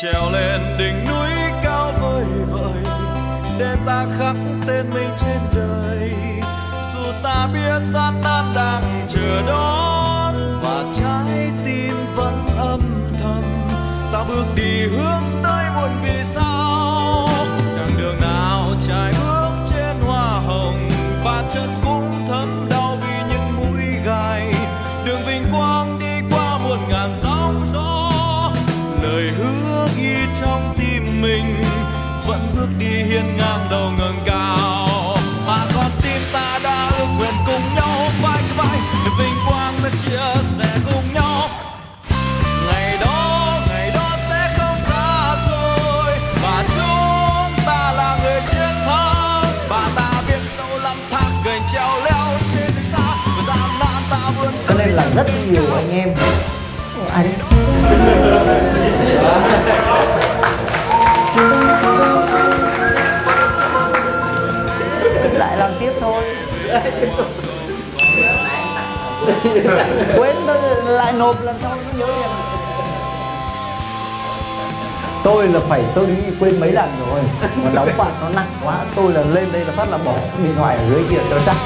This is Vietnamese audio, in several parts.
trèo lên đỉnh núi cao vời vợi để ta khắc tên mình trên đời. Dù ta biết gian nan đang chờ đón và trái tim vẫn âm thầm, ta bước đi hướng tới muôn vì sao. Đoạn đường nào trải bước trên hoa hồng và chân cũng thấm đau vì những mũi gai. Đường vinh quang đi qua muôn ngàn sóng gió, lời hứa ghi trong tim mình vẫn bước đi hiên ngang đầu ngẩng cao. Mà con tim ta đã ước nguyện cùng nhau vai vai để vinh quang ta chia sẻ cùng nhau. Ngày đó sẽ không xa rồi và chúng ta là người chiến thắng. Và ta biết sâu lắm thác gành treo leo trên đường xa và gian nan ta vươn. Cho nên là rất nhiều anh em ai đấy lại làm tiếp thôi. Quên thôi, lại nộp lần sau nó nhớ em. Tôi là phải tôi đi quên mấy lần rồi mà đóng bạc nó nặng quá, tôi là lên đây là phát là bỏ điện thoại ở dưới kia cho chắc.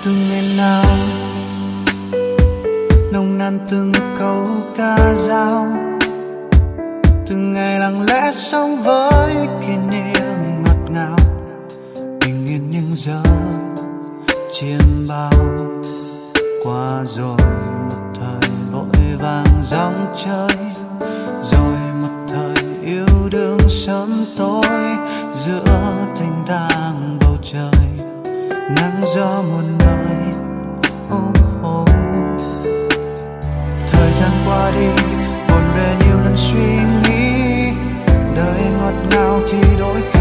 Từng ngày nào nồng nàn từng câu ca dao, từng ngày lặng lẽ sống với kỷ niệm ngọt ngào, bình yên những giờ chiêm bao. Qua rồi một thời vội vàng dòng chơi, rồi một thời yêu đương sớm tối giữa thanh thang bầu trời. Nắng gió muôn nơi thời gian qua đi buồn về nhiều lần suy nghĩ, đời ngọt ngào thì đôi khi